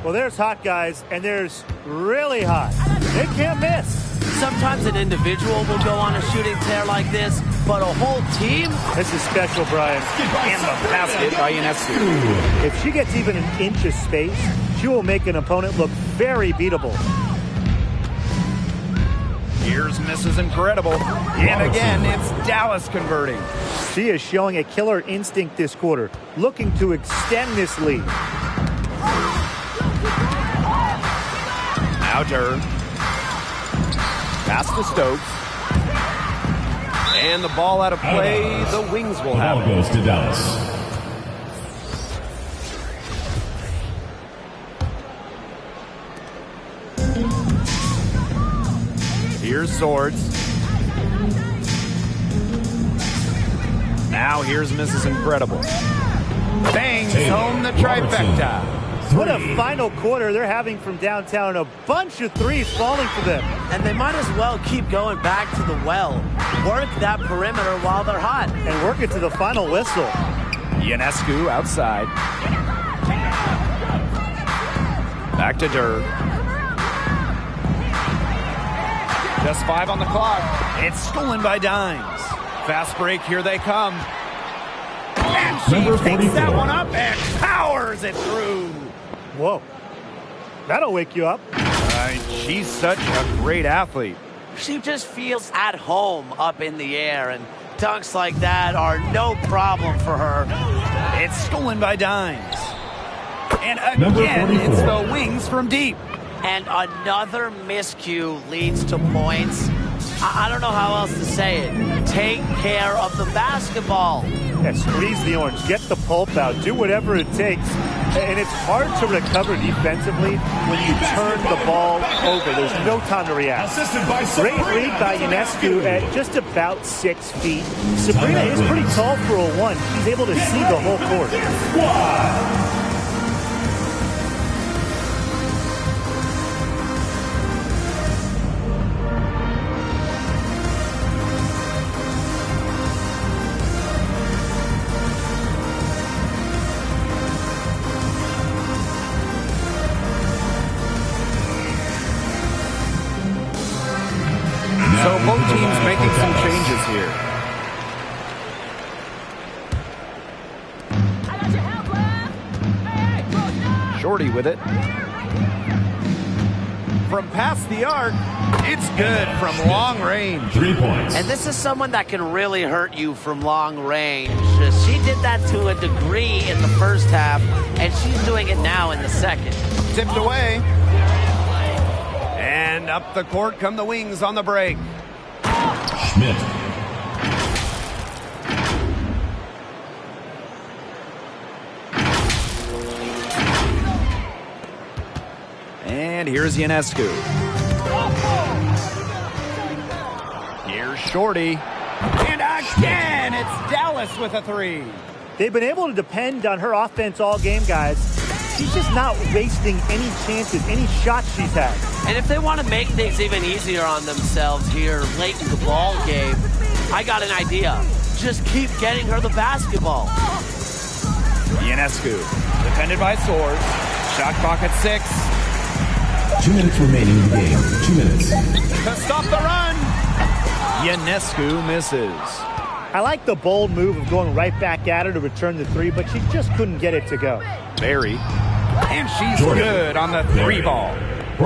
Well, there's hot guys, and there's really hot. They can't miss. Sometimes an individual will go on a shooting tear like this, but a whole team? This is special, Brian. And the basket by Ionescu. If she gets even an inch of space, she will make an opponent look very beatable. Here's Mrs. Incredible. And again, it's Dallas converting. She is showing a killer instinct this quarter, looking to extend this lead. Now Durr. Pass to Stokes. And the ball out of play. The Wings will have Ball it. goes to Dallas. Here's Swords. Now here's Mrs. Incredible. Bangs home the trifecta. What a final quarter they're having from downtown. A bunch of threes falling for them. And they might as well keep going back to the well. Work that perimeter while they're hot. And work it to the final whistle. Ionescu outside. Back to Durr. Just 5 on the clock. It's stolen by Dimes. Fast break, here they come. And she Number takes that 44. one up and powers it through. Whoa. That'll wake you up. She's such a great athlete. She just feels at home up in the air, and dunks like that are no problem for her. It's stolen by Dimes. And Number again, 44. it's the Wings from deep. And another miscue leads to points. I don't know how else to say it. Take care of the basketball. Yeah, squeeze the orange, get the pulp out, do whatever it takes. And it's hard to recover defensively when you turn the ball over. There's no time to react. Assisted by Great read by Ionescu at just about 6 feet. Sabrina is pretty tall for a 1. She's able to see the whole court. So both teams making some changes here. Shorty with it. from past the arc. It's good from long range. 3 points. And this is someone that can really hurt you from long range. She did that to a degree in the first half, and she's doing it now in the second. Tipped away. And up the court come the Wings on the break. Schmidt. And here's Ionescu. Here's Shorty. And again, it's Dallas with a three. They've been able to depend on her offense all game, guys. She's just not wasting any chances, any shots she's had. And if they want to make things even easier on themselves here late in the ball game, I got an idea. Just keep getting her the basketball. Ionescu, defended by Swords. Shot clock at 6. 2 minutes remaining in the game. 2 minutes. To stop the run. Ionescu misses. I like the bold move of going right back at her to return the three, but she just couldn't get it to go. Barry. And she's good on the 3 ball.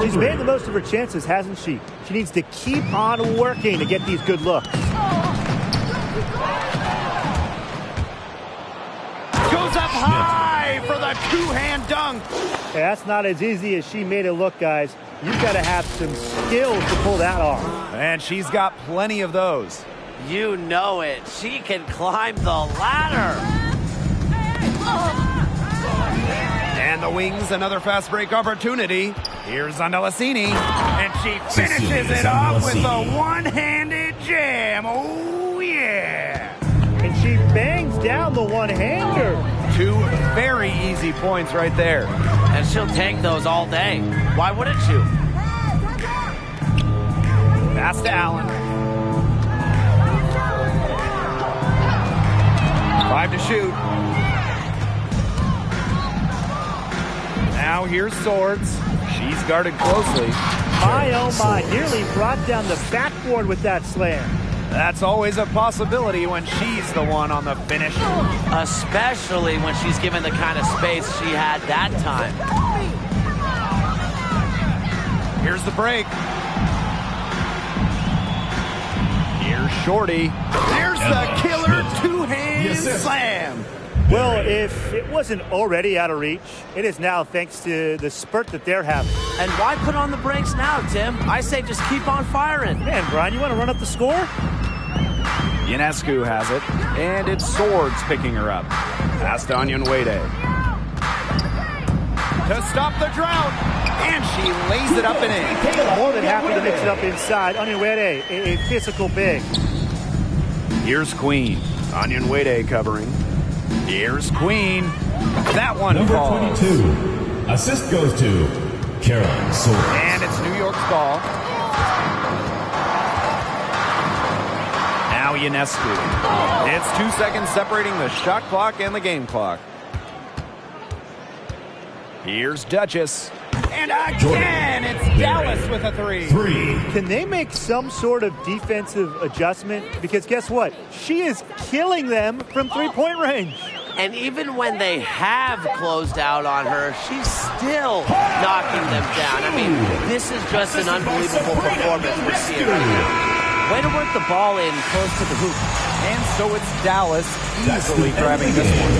She's made the most of her chances, hasn't she? She needs to keep on working to get these good looks. Goes up high for the two-hand dunk. Hey, that's not as easy as she made it look, guys. You've got to have some skills to pull that off. And she's got plenty of those. You know it. She can climb the ladder. And the Wings, another fast break opportunity. Here's Zandalacini. And she finishes it off with a one-handed jam. Oh, yeah. And she bangs down the one-hander. 2 very easy points right there. And she'll take those all day. Why wouldn't you? Pass to Allen. 5 to shoot. Now here's Swords. She's guarded closely. My, oh my, nearly brought down the backboard with that slam. That's always a possibility when she's the one on the finish. Especially when she's given the kind of space she had that time. Here's the break. Here's Shorty. There's the killer two-hand slam. Well, if it wasn't already out of reach, it is now thanks to the spurt that they're having. And why put on the brakes now, Tim? I say just keep on firing. Man, Brian, you want to run up the score? Ionescu has it, and it's Swords picking her up. Pass to MyWNBA. To stop the drought, and she lays it up and in. More than happy to mix it up inside. MyWNBA, a physical big. Here's Queen. MyWNBA covering. Here's Queen. That one Number falls. 22. Assist goes to Caroline Swords. And it's New York's ball. Now Ionescu. It's 2 seconds separating the shot clock and the game clock. Here's Duchess. And again, it's Dallas with a three. Can they make some sort of defensive adjustment? Because guess what? She is killing them from three-point range. And even when they have closed out on her, she's still knocking them down. I mean, this is just an unbelievable performance we're seeing right now. Way to work the ball in close to the hoop. And so it's Dallas easily grabbing this one.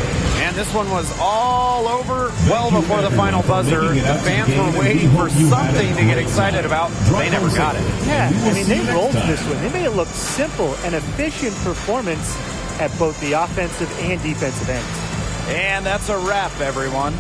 And this one was all over well before the final buzzer. The fans were waiting for something to get excited about. They never got it. Yeah, I mean, they rolled this one. They made it look simple and efficient performance at both the offensive and defensive ends. And that's a wrap, everyone.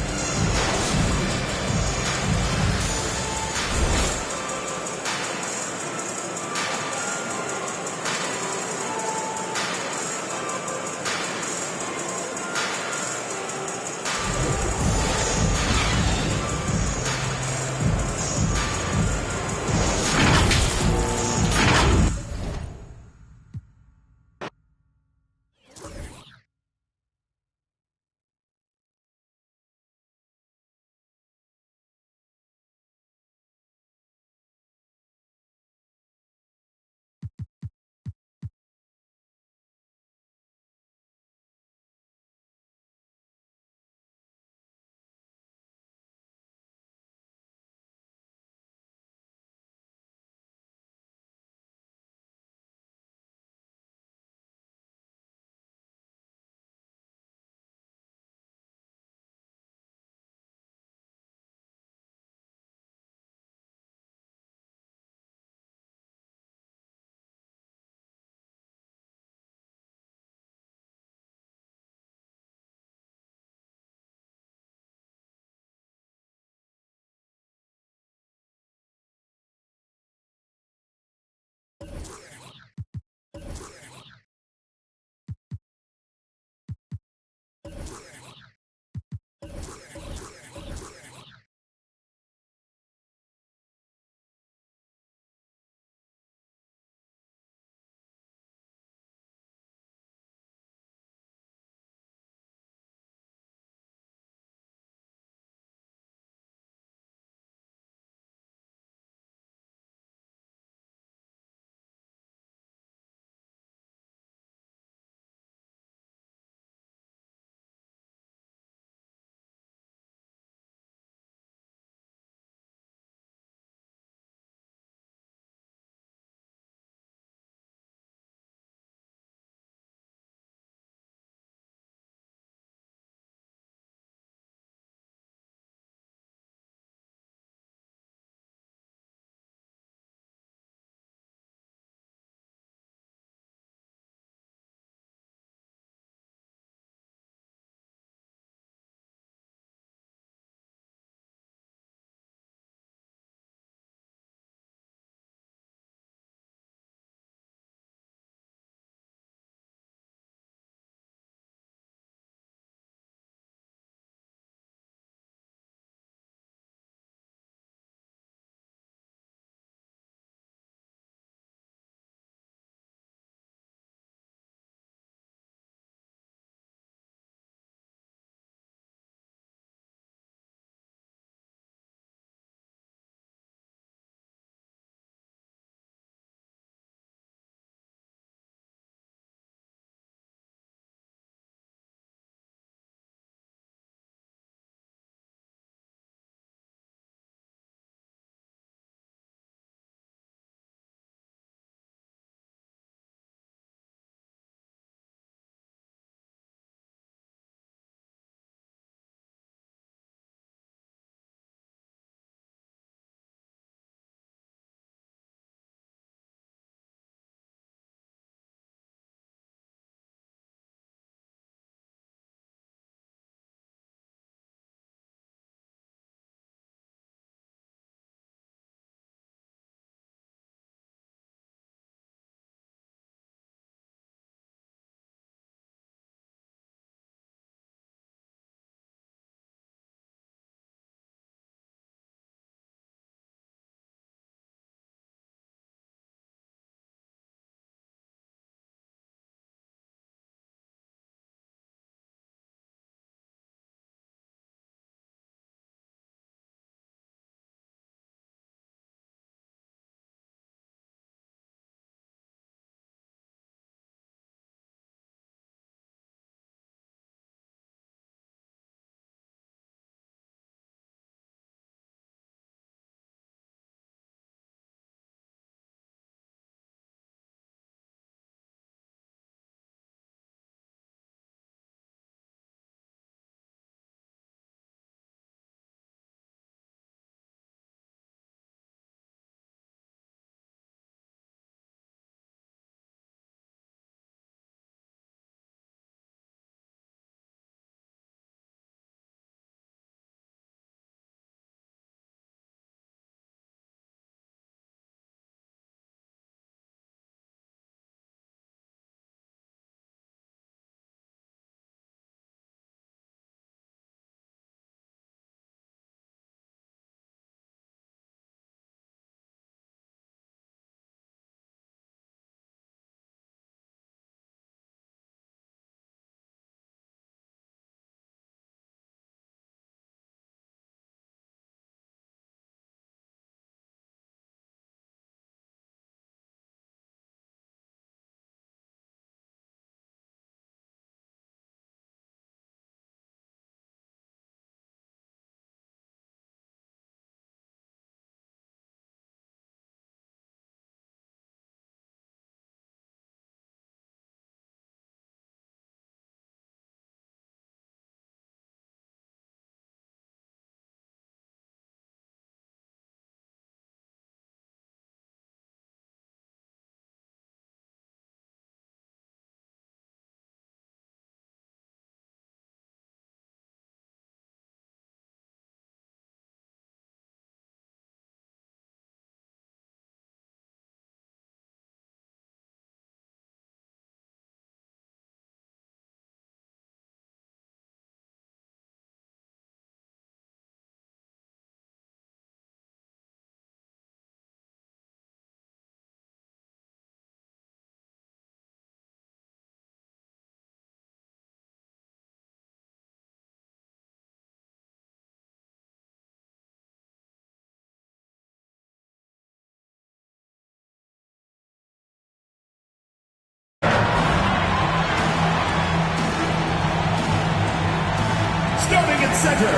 at center,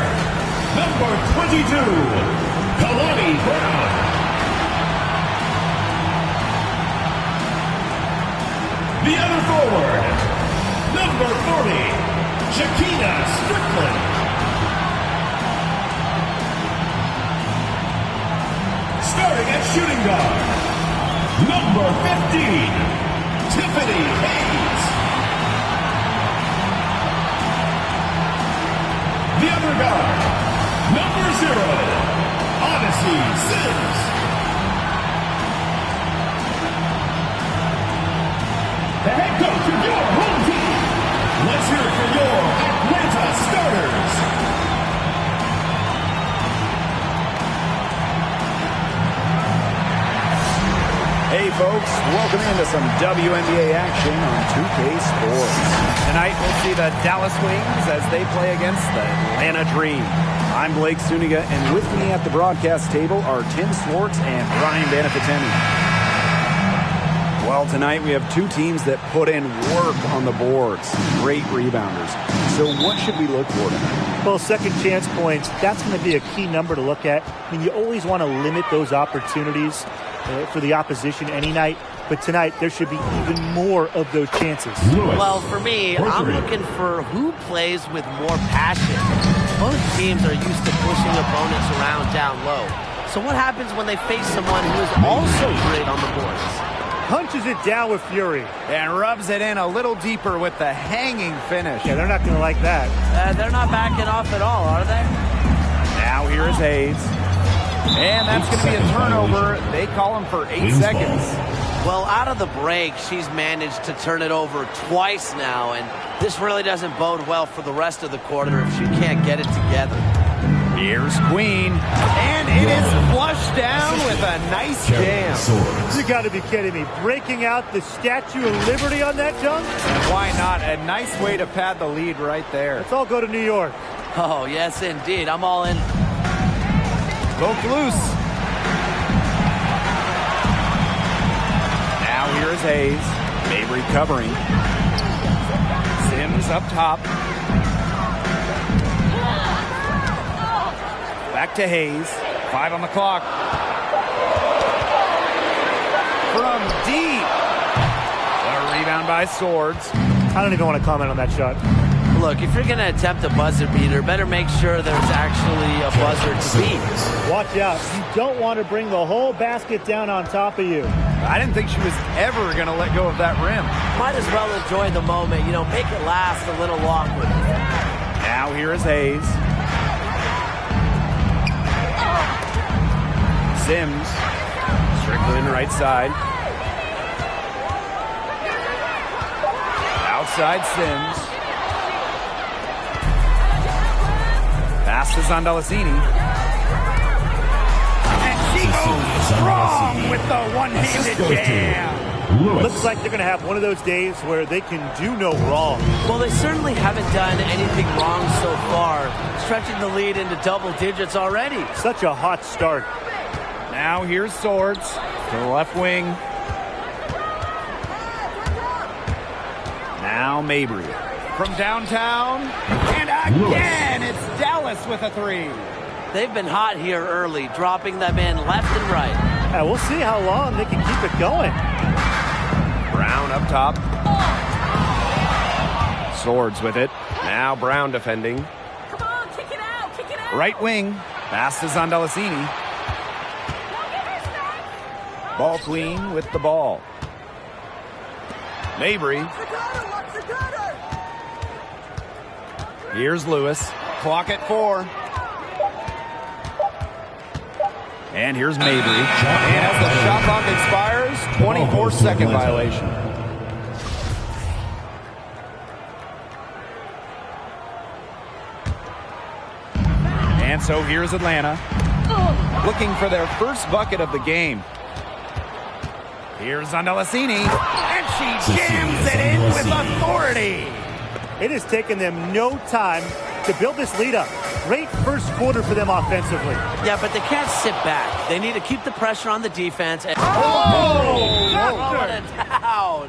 number 22, Kalani Brown. The other forward, number 40, Shakina Strickland. Starting at shooting guard, number 15, Tiffany Hayes. The other guard, number 0, Odyssey Sims. The head coach of your home team. Let's hear it for your Atlanta starters. Hey folks, welcome into some WNBA action on 2K Sports. Tonight we'll see the Dallas Wings as they play against the Atlanta Dream. I'm Blake Suniga, and with me at the broadcast table are Tim Swartz and Ryan Benefitemi. Well, tonight we have two teams that put in work on the boards. Great rebounders. So what should we look for tonight? Well, second chance points, that's going to be a key number to look at. I mean, you always want to limit those opportunities for the opposition any night. But tonight, there should be even more of those chances. Well, for me, I'm looking for who plays with more passion. Both teams are used to pushing opponents around down low. So what happens when they face someone who is also great on the boards? Punches it down with fury. And rubs it in a little deeper with the hanging finish. Yeah, they're not going to like that. They're not backing off at all, are they? Now here's Hayes. And that's going to be a turnover. They call him for 8 seconds. Well, out of the break, she's managed to turn it over twice now, and this really doesn't bode well for the rest of the quarter if she can't get it together. Here's Queen, and it is flushed down with a nice jam. You got to be kidding me. Breaking out the Statue of Liberty on that dunk? Why not? A nice way to pad the lead right there. Let's all go to New York. Oh, yes, indeed. I'm all in. Broke loose. Now here's Hayes. Mabry covering. Sims up top. Back to Hayes. 5 on the clock. From deep. A rebound by Swords. I don't even want to comment on that shot. Look, if you're going to attempt a buzzer beater, better make sure there's actually a buzzer to beat. Watch out. You don't want to bring the whole basket down on top of you. I didn't think she was ever going to let go of that rim. Might as well enjoy the moment. You know, make it last a little longer. Now here is Hayes. Sims. Strickland right side. Outside Sims. Passes on Delacini. And she goes strong with the one-handed jam. Looks like they're going to have one of those days where they can do no wrong. Well, they certainly haven't done anything wrong so far, stretching the lead into double digits already. Such a hot start. Now here's Swords to the left wing. Now Mabry from downtown. And again, it's Dallas with a 3. They've been hot here early, dropping them in left and right. Yeah, we'll see how long they can keep it going. Brown up top. Swords with it. Now Brown defending. Come on, kick it out, kick it out. Right wing. Passes on Delacini. Ball clean with the ball. Mabry. Here's Lewis. Clock at 4. And here's Mabry. And as the shot clock expires, 24-second violation. And so here's Atlanta. Looking for their first bucket of the game. Here's Delacini, and she jams it in with authority. It has taken them no time to build this lead up. Great first quarter for them offensively. Yeah, but they can't sit back. They need to keep the pressure on the defense. And Oh!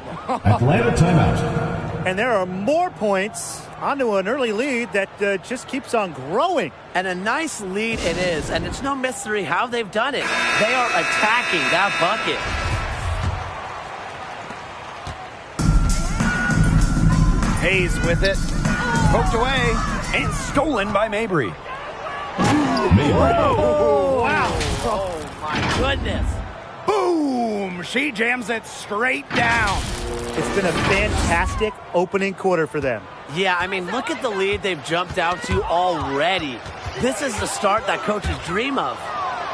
down. Atlanta timeout. And there are more points onto an early lead that just keeps on growing. And a nice lead it is, and it's no mystery how they've done it. They are attacking that bucket. Hayes with it. Poked away and stolen by Mabry. Oh, wow. Oh, my goodness. Boom! She jams it straight down. It's been a fantastic opening quarter for them. Yeah, I mean, look at the lead they've jumped out to already. This is the start that coaches dream of.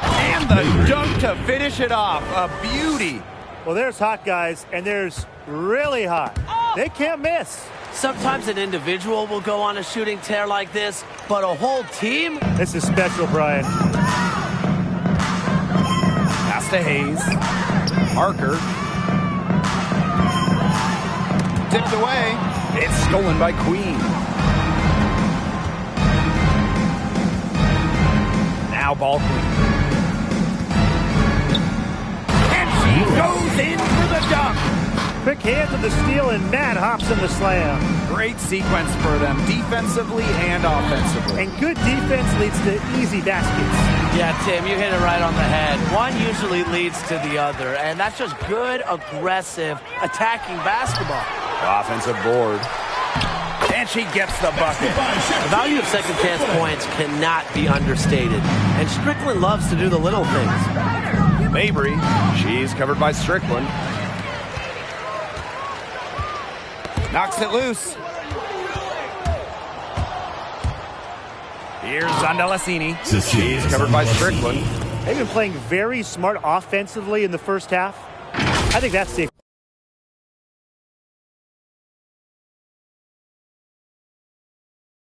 And the dunk to finish it off. A beauty. Well, there's hot, guys, and there's really hot. They can't miss. Sometimes an individual will go on a shooting tear like this, but a whole team? This is special, Brian. Pass to Hayes. Parker. Tipped away. It's stolen by Queen. Now ball Queen. And she goes in for the dunk. Quick hands of the steal, and Matt hops in the slam. Great sequence for them, defensively and offensively. And good defense leads to easy baskets. Yeah, Tim, you hit it right on the head. One usually leads to the other, and that's just good, aggressive, attacking basketball. Offensive board. And she gets the bucket. The value of second chance points cannot be understated, and Strickland loves to do the little things. Mabry, she's covered by Strickland. Knocks it loose. Here's Zandalassini. She's covered by Strickland. They've been playing very smart offensively in the first half. I think that's safe.